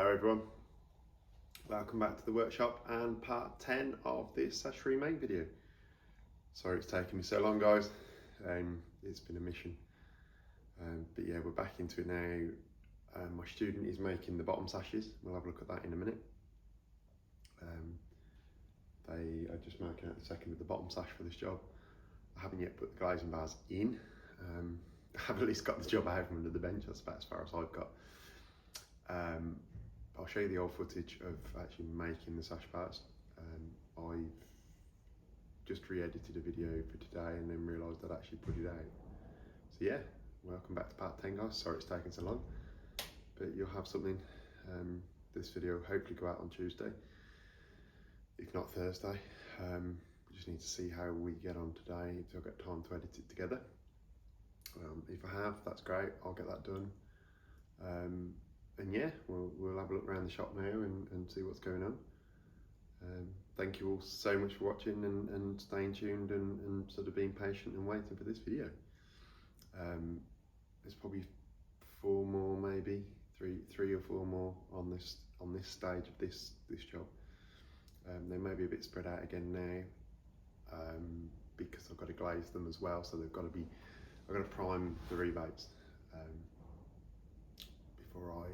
Hello everyone, welcome back to the workshop and part 10 of this Sash remake video. Sorry it's taken me so long guys, it's been a mission, but yeah, we're back into it now. My student is making the bottom sashes, we'll have a look at that in a minute. They are just marking out the second of the bottom sash for this job. I haven't yet put the glazing bars in. I have at least got the job out from under the bench, that's about as far as I've got. I'll show you the old footage of actually making the sash bars. I've just re-edited a video for today and then realised I'd actually put it out. So yeah, welcome back to part 10 guys, sorry it's taken so long, but you'll have something. This video will hopefully go out on Tuesday, if not Thursday. We just need to see how we get on today, if I've got time to edit it together. If I have, that's great, I'll get that done. And yeah, we'll have a look around the shop now and see what's going on. Thank you all so much for watching and staying tuned and sort of being patient and waiting for this video. There's probably 4 more, maybe three or 4 more on this stage of this job. They may be a bit spread out again now because I've got to glaze them as well, so I've got to prime the rebates before I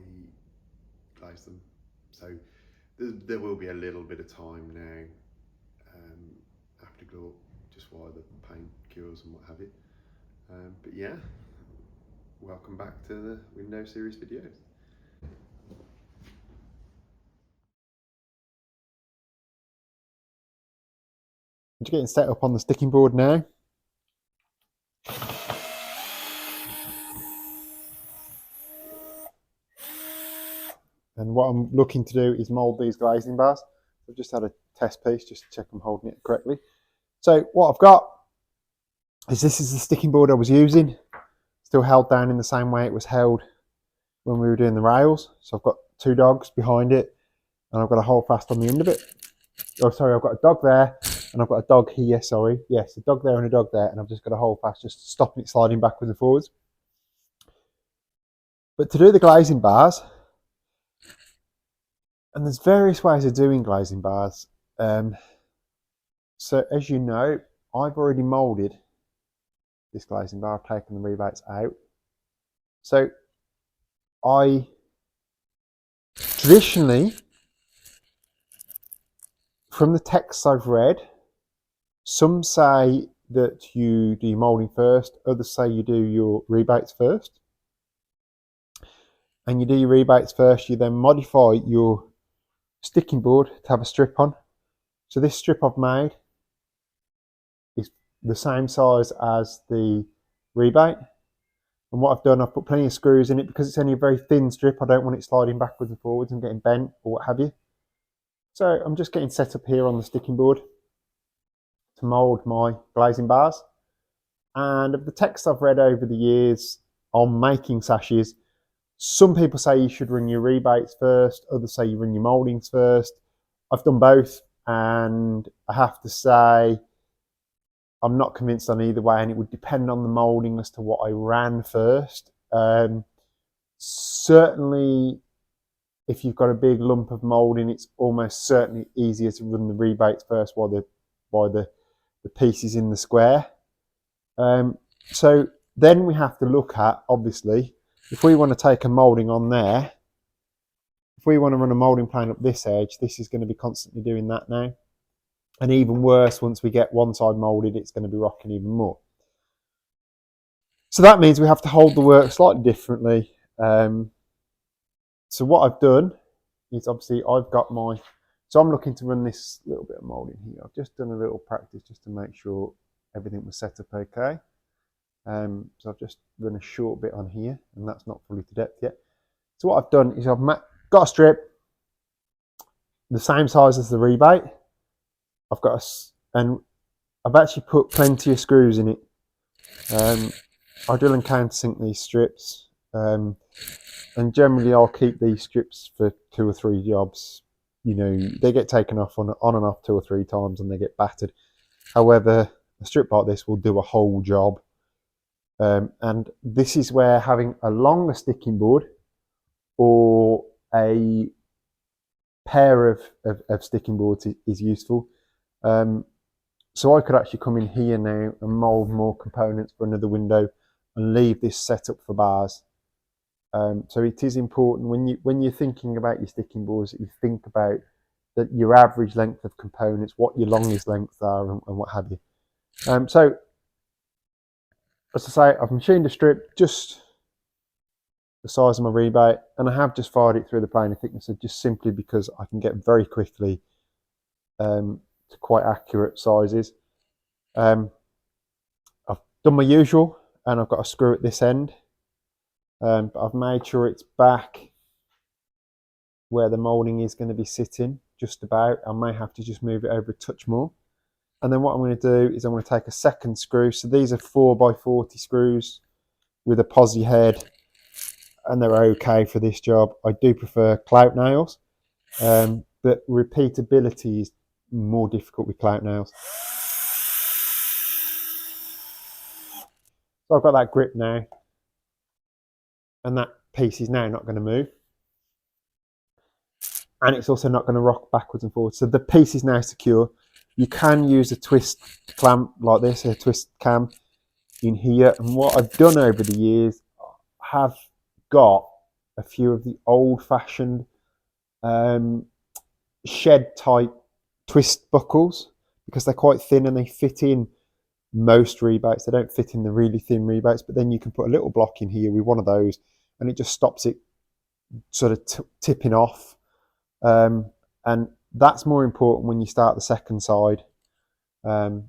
glaze them. So there will be a little bit of time now afterglow, just while the paint cures and what have you. But yeah, welcome back to the Windows series videos. Just getting set up on the sticking board now. And what I'm looking to do is mould these glazing bars. I've just had a test piece just to check I'm holding it correctly. So what I've got is this is the sticking board I was using, still held down in the same way it was held when we were doing the rails. So I've got 2 dogs behind it and I've got a hold fast on the end of it. Oh sorry, I've got a dog there and I've got a dog here, sorry. Yes, a dog there and a dog there, and I've just got a hold fast just stopping it sliding backwards and forwards. But to do the glazing bars, and there's various ways of doing glazing bars. So as you know, I've already moulded this glazing bar. I've taken the rebates out. So I traditionally, from the texts I've read, some say that you do your moulding first, others say you do your rebates first. And you do your rebates first, you then modify your sticking board to have a strip on. So this strip I've made is the same size as the rebate, and what I've done, I've put plenty of screws in it because it's only a very thin strip. I don't want it sliding backwards and forwards and getting bent or what have you. So I'm just getting set up here on the sticking board to mould my glazing bars. And of the text I've read over the years on making sashes, some people say you should run your rebates first, others say you run your mouldings first. I've done both, and I have to say I'm not convinced on either way, and it would depend on the moulding as to what I ran first. Certainly, if you've got a big lump of moulding, it's almost certainly easier to run the rebates first while the piece is in the square. So then we have to look at, obviously, if we want to take a moulding on there, if we want to run a moulding plane up this edge, this is going to be constantly doing that now. And even worse, once we get one side moulded, it's going to be rocking even more. So that means we have to hold the work slightly differently. So what I've done is, obviously I've got so I'm looking to run this little bit of moulding here. I've just done a little practice just to make sure everything was set up okay. So I've just run a short bit on here, and that's not fully to depth yet. So what I've done is I've got a strip the same size as the rebate. And I've actually put plenty of screws in it. I drill and countersink these strips, and generally I'll keep these strips for 2 or 3 jobs. You know, they get taken off on and off 2 or 3 times and they get battered. However, a strip like this will do a whole job. And this is where having a longer sticking board or a pair of sticking boards is useful. So I could actually come in here now and mould more components for another window and leave this set up for bars. So it is important when you're thinking about your sticking boards that you think about that your average length of components, what your longest lengths are, and what have you. So as I say, I've machined a strip just the size of my rebate, and I have just fired it through the planer thicknesser just simply because I can get very quickly to quite accurate sizes. I've done my usual, and I've got a screw at this end, but I've made sure it's back where the moulding is going to be sitting, just about. I may have to just move it over a touch more. And then what I'm going to do is I'm going to take a second screw. So these are 4x40 screws with a posi head, and they're okay for this job. I do prefer clout nails, but repeatability is more difficult with clout nails. So I've got that grip now, and that piece is now not going to move. And it's also not going to rock backwards and forwards. So the piece is now secure. You can use a twist clamp like this, a twist cam in here. And what I've done over the years, I have got a few of the old-fashioned shed type twist buckles because they're quite thin and they fit in most rebates. They don't fit in the really thin rebates, but then you can put a little block in here with one of those and it just stops it sort of tipping off. And that's more important when you start the second side. So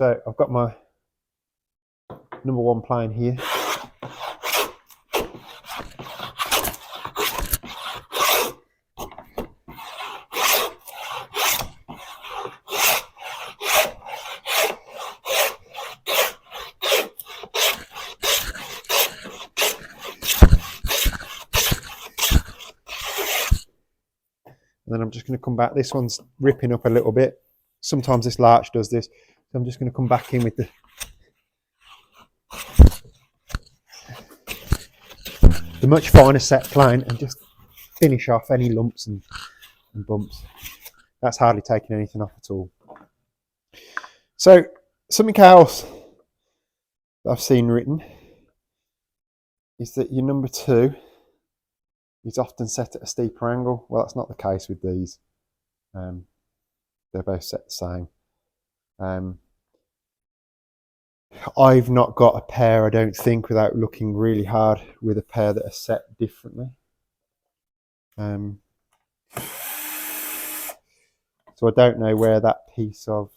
I've got my number one plane here. And then I'm just going to come back. This one's ripping up a little bit. Sometimes this larch does this. So I'm just going to come back in with the much finer set plane and just finish off any lumps and bumps. That's hardly taking anything off at all. So something else that I've seen written is that your number 2 is often set at a steeper angle. Well, that's not the case with these. They're both set the same. I've not got a pair, I don't think, without looking really hard, with a pair that are set differently. So I don't know where that piece of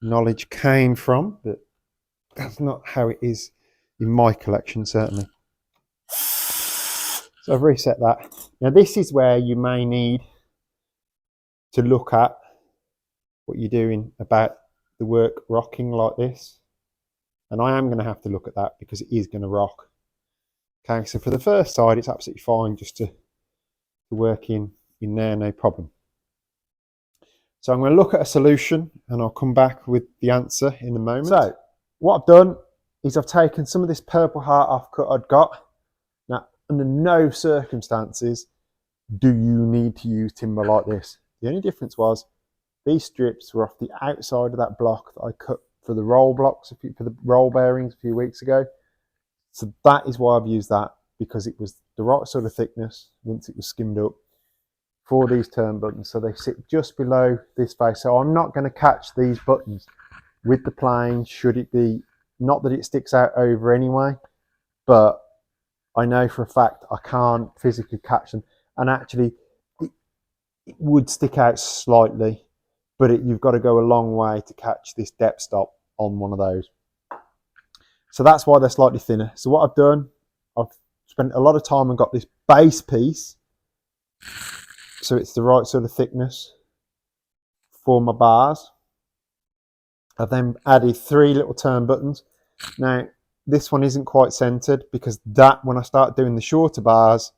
knowledge came from, but that's not how it is in my collection, certainly. So I've reset that. Now this is where you may need to look at what you're doing about the work rocking like this. And I am going to have to look at that because it is going to rock. Okay, so for the first side, it's absolutely fine just to work in there, no problem. So I'm going to look at a solution and I'll come back with the answer in a moment. So what I've done is I've taken some of this purple heart offcut I'd got. Now, under no circumstances do you need to use timber like this. The only difference was these strips were off the outside of that block that I cut for the roll blocks, for the roll bearings a few weeks ago. So that is why I've used that, because it was the right sort of thickness once it was skimmed up for these turn buttons. So they sit just below this face. So I'm not going to catch these buttons with the plane, should it be, not that it sticks out over anyway, but I know for a fact I can't physically catch them. And actually, it would stick out slightly, but you've got to go a long way to catch this depth stop on one of those. So that's why they're slightly thinner. So what I've done, I've spent a lot of time and got this base piece, so it's the right sort of thickness for my bars. I've then added 3 little turn buttons. Now, this one isn't quite centered because that, when I start doing the shorter bars,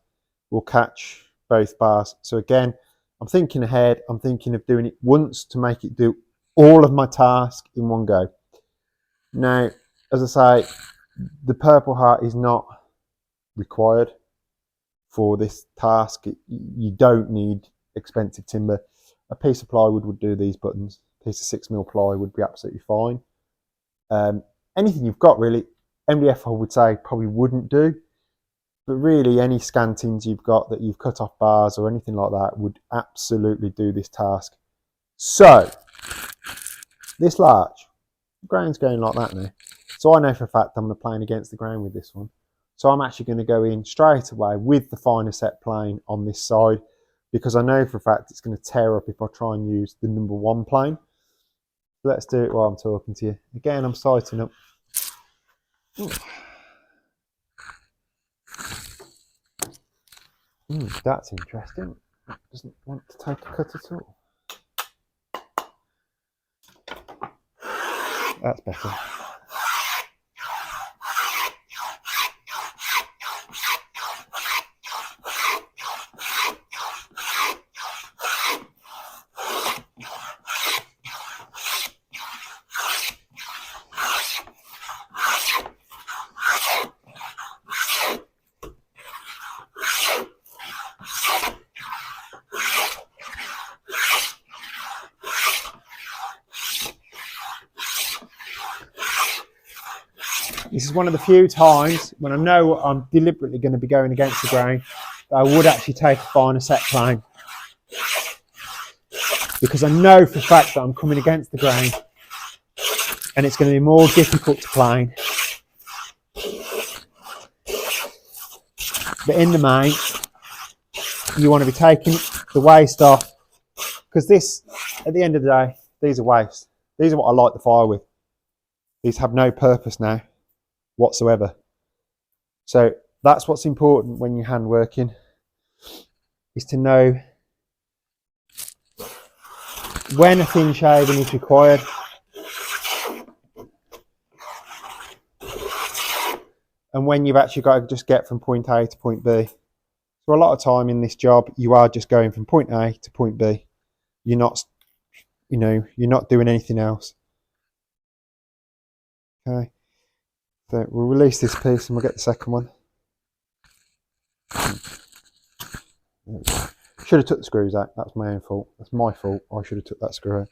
will catch both bars. So again, I'm thinking ahead. I'm thinking of doing it once to make it do all of my task in one go. Now, as I say, the purple heart is not required for this task. You don't need expensive timber. A piece of plywood would do these buttons. A piece of 6mm ply would be absolutely fine. Anything you've got really, MDF I would say probably wouldn't do, but really any scantings you've got that you've cut off bars or anything like that would absolutely do this task. So this larch, the grain's going like that now. So I know for a fact I'm going to plane against the grain with this one. So I'm actually going to go in straight away with the finer set plane on this side, because I know for a fact it's going to tear up if I try and use the number 1 plane. So let's do it while I'm talking to you. Again, I'm sighting up. That's interesting. It doesn't want to take a cut at all. That's better. This is one of the few times when I know I'm deliberately going to be going against the grain that I would actually take a finer set plane, because I know for a fact that I'm coming against the grain and it's going to be more difficult to plane. But in the main, you want to be taking the waste off, because this, at the end of the day, these are waste. These are what I light the fire with. These have no purpose now whatsoever. So that's what's important when you're hand working, is to know when a thin shaving is required, and when you've actually got to just get from point A to point B. So a lot of time in this job, you are just going from point A to point B. You're not, you're not doing anything else. Okay. So we'll release this piece and we'll get the second one. Should have took the screws out. That's my own fault. That's my fault. I should have took that screw out.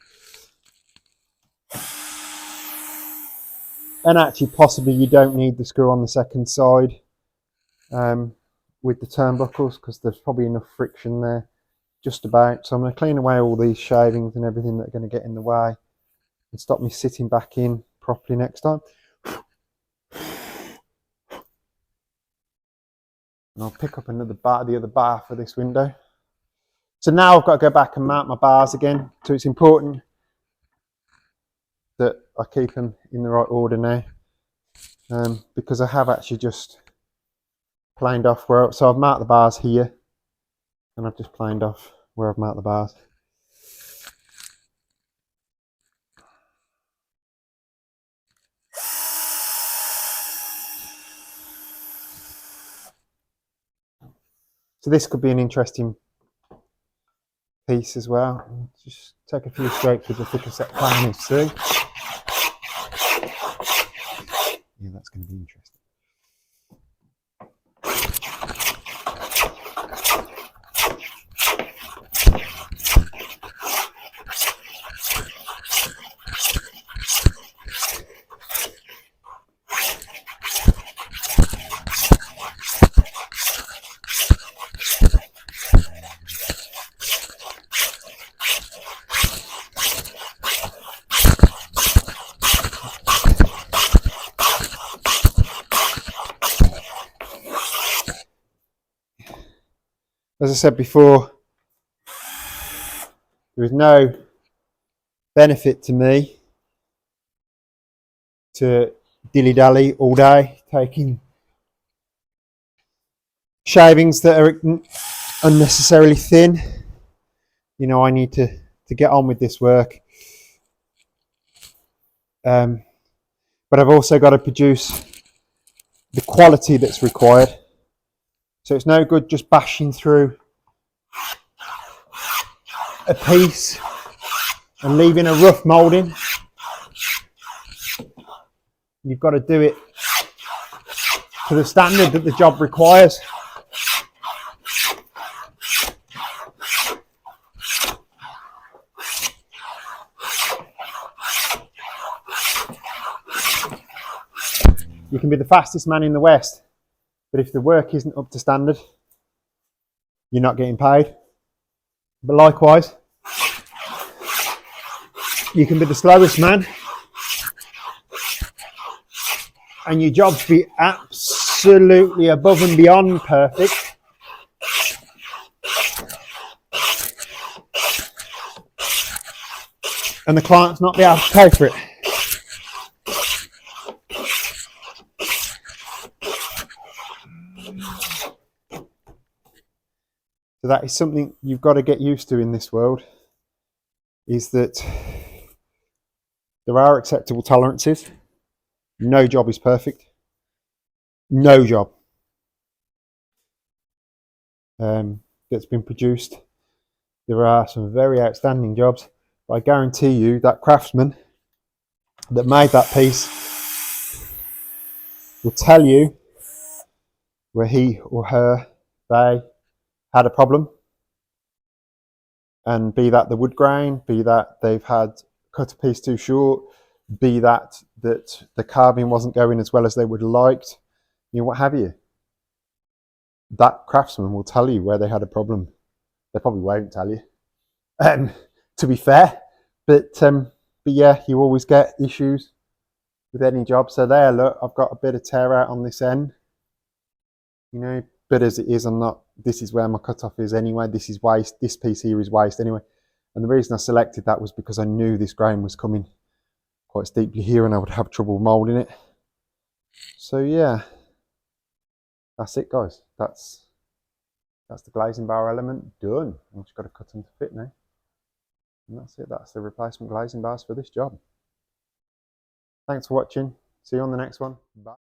And actually, possibly you don't need the screw on the second side with the turnbuckles, because there's probably enough friction there, just about. So I'm going to clean away all these shavings and everything that are going to get in the way and stop me sitting back in properly next time. And I'll pick up another bar, the other bar for this window. So now I've got to go back and mount my bars again. So it's important that I keep them in the right order now, because I have actually just planed off where, so I've marked the bars here and I've just planed off where I've marked the bars. So this could be an interesting piece as well. Just take a few strokes with the thicker set plane and see. Yeah, that's going to be interesting. As I said before, there is no benefit to me to dilly-dally all day, taking shavings that are unnecessarily thin. I need to get on with this work. But I've also got to produce the quality that's required. So it's no good just bashing through a piece and leaving a rough moulding. You've got to do it to the standard that the job requires. You can be the fastest man in the West, but if the work isn't up to standard, you're not getting paid. But likewise, you can be the slowest man and your jobs be absolutely above and beyond perfect, and the client's not be able to pay for it. So that is something you've got to get used to in this world, is that there are acceptable tolerances. No job is perfect. No job that's been produced. There are some very outstanding jobs, but I guarantee you that craftsman that made that piece will tell you where he or her, they had a problem, and be that the wood grain, be that they've had cut a piece too short, be that the carving wasn't going as well as they would have liked, you know, what have you. That craftsman will tell you where they had a problem. They probably won't tell you, to be fair, but yeah, you always get issues with any job. So there, look, I've got a bit of tear out on this end, you know, but as it is, I'm not, this is where my cutoff is anyway. This is waste. This piece here is waste anyway. And the reason I selected that was because I knew this grain was coming quite steeply here and I would have trouble moulding it. So yeah, that's it, guys. That's the glazing bar element done. I've just got to cut them to fit now. And that's it. That's the replacement glazing bars for this job. Thanks for watching. See you on the next one. Bye.